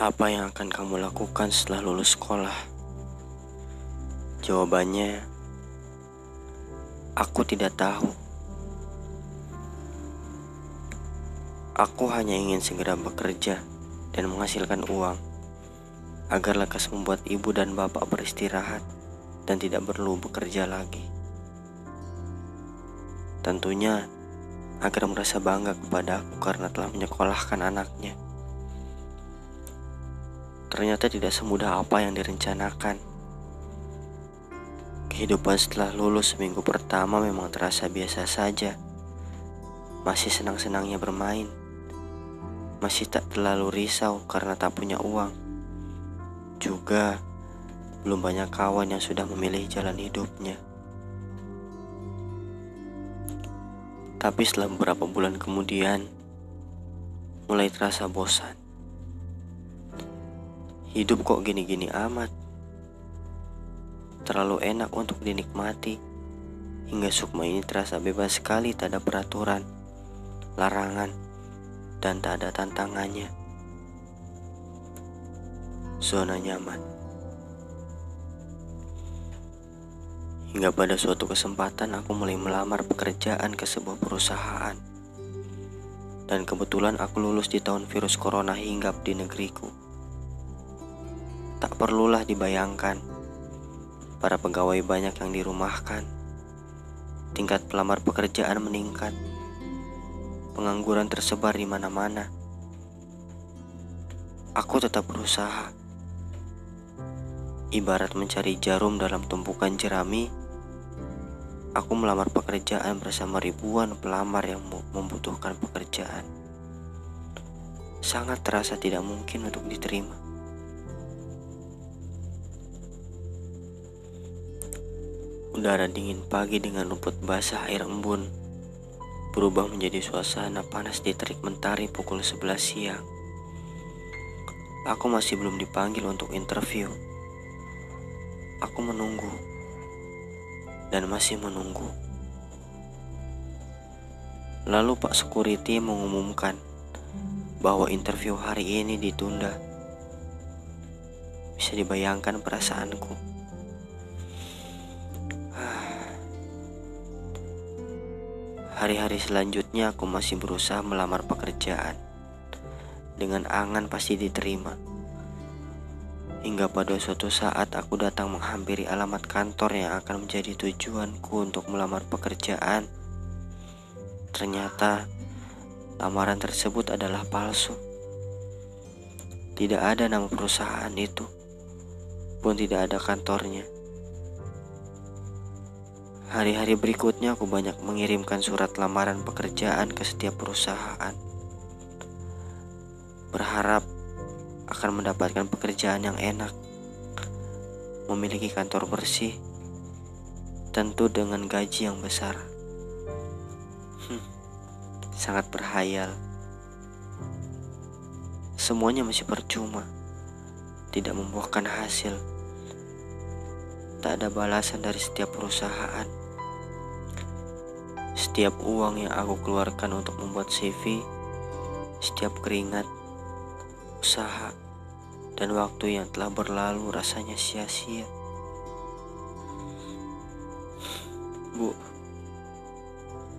Apa yang akan kamu lakukan setelah lulus sekolah? Jawabannya, aku tidak tahu. Aku hanya ingin segera bekerja dan menghasilkan uang, agar lekas membuat ibu dan bapak beristirahat dan tidak perlu bekerja lagi. Tentunya, agar merasa bangga kepada aku karena telah menyekolahkan anaknya. Ternyata tidak semudah apa yang direncanakan. Kehidupan setelah lulus seminggu pertama memang terasa biasa saja. Masih senang-senangnya bermain. Masih tak terlalu risau karena tak punya uang. Juga belum banyak kawan yang sudah memilih jalan hidupnya. Tapi setelah beberapa bulan kemudian, mulai terasa bosan. Hidup kok gini-gini amat. Terlalu enak untuk dinikmati. Hingga sukma ini terasa bebas sekali, tak ada peraturan, larangan, dan tak ada tantangannya. Zona nyaman. Hingga pada suatu kesempatan aku mulai melamar pekerjaan ke sebuah perusahaan. Dan kebetulan aku lulus di tahun virus corona hinggap di negeriku. Tak perlulah dibayangkan, para pegawai banyak yang dirumahkan. Tingkat pelamar pekerjaan meningkat. Pengangguran tersebar di mana-mana. Aku tetap berusaha. Ibarat mencari jarum dalam tumpukan jerami, aku melamar pekerjaan bersama ribuan pelamar yang membutuhkan pekerjaan. Sangat terasa tidak mungkin untuk diterima. Udara dingin pagi dengan rumput basah air embun berubah menjadi suasana panas di terik mentari pukul 11 siang. Aku masih belum dipanggil untuk interview. Aku menunggu dan masih menunggu. Lalu Pak Security mengumumkan bahwa interview hari ini ditunda. Bisa dibayangkan perasaanku. Hari-hari selanjutnya aku masih berusaha melamar pekerjaan. Dengan angan pasti diterima. Hingga pada suatu saat aku datang menghampiri alamat kantor yang akan menjadi tujuanku untuk melamar pekerjaan. Ternyata lamaran tersebut adalah palsu. Tidak ada nama perusahaan itu, pun tidak ada kantornya. Hari-hari berikutnya aku banyak mengirimkan surat lamaran pekerjaan ke setiap perusahaan, berharap akan mendapatkan pekerjaan yang enak, memiliki kantor bersih, tentu dengan gaji yang besar. Sangat berhayal. Semuanya masih percuma, tidak membuahkan hasil. Tak ada balasan dari setiap perusahaan. Setiap uang yang aku keluarkan untuk membuat CV, setiap keringat, usaha, dan waktu yang telah berlalu rasanya sia-sia. Bu,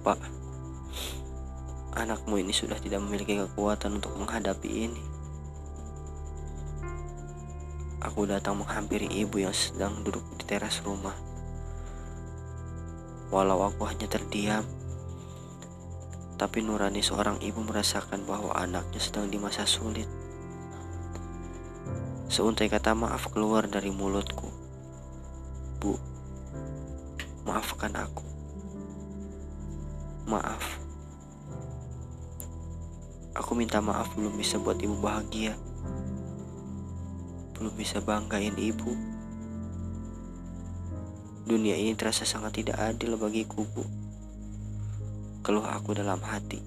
Pak, anakmu ini sudah tidak memiliki kekuatan untuk menghadapi ini. Aku datang menghampiri ibu yang sedang duduk di teras rumah. Walau aku hanya terdiam, tapi nurani seorang ibu merasakan bahwa anaknya sedang di masa sulit. Seuntai kata maaf keluar dari mulutku. Bu, maafkan aku. Maaf. Aku minta maaf belum bisa buat ibu bahagia. Belum bisa banggain ibu. Dunia ini terasa sangat tidak adil bagiku, Bu. Keluh aku dalam hati.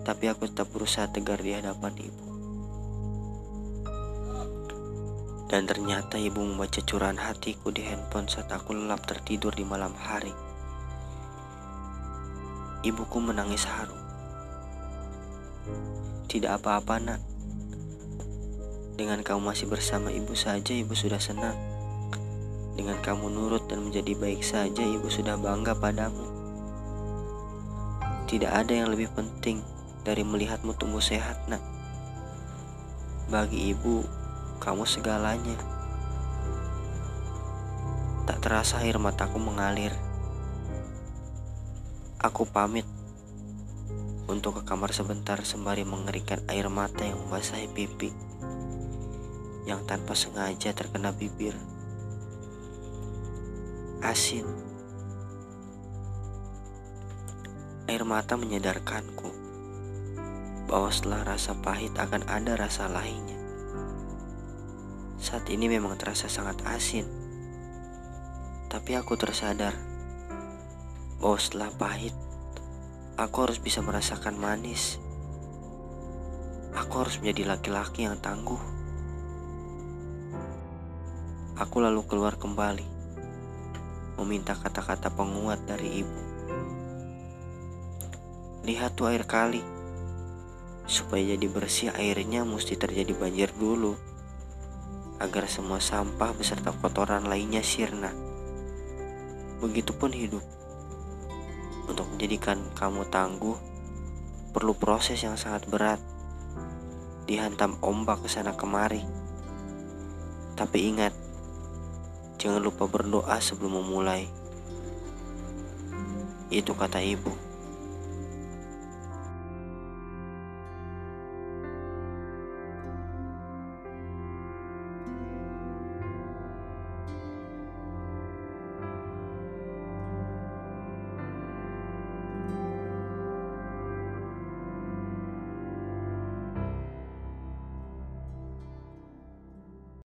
Tapi aku tetap berusaha tegar di hadapan ibu. Dan ternyata ibu membaca curahan hatiku di handphone saat aku lelap tertidur di malam hari. Ibuku menangis haru. Tidak apa-apa, Nak. Dengan kamu masih bersama ibu saja, ibu sudah senang. Dengan kamu nurut dan menjadi baik saja, ibu sudah bangga padamu. Tidak ada yang lebih penting dari melihatmu tumbuh sehat, nak. Bagi ibu, kamu segalanya. Tak terasa air mataku mengalir. Aku pamit untuk ke kamar sebentar sembari mengeringkan air mata yang membasahi pipi yang tanpa sengaja terkena bibir. Asin. Air mata menyadarkanku bahwa setelah rasa pahit akan ada rasa lainnya. Saat ini memang terasa sangat asin, tapi aku tersadar bahwa setelah pahit, aku harus bisa merasakan manis. Aku harus menjadi laki-laki yang tangguh. Aku lalu keluar kembali, meminta kata-kata penguat dari ibu. Lihat tuh air kali. Supaya jadi bersih airnya mesti terjadi banjir dulu, agar semua sampah beserta kotoran lainnya sirna. Begitupun hidup. Untuk menjadikan kamu tangguh, perlu proses yang sangat berat. Dihantam ombak kesana kemari. Tapi ingat, jangan lupa berdoa sebelum memulai. Itu kata ibu.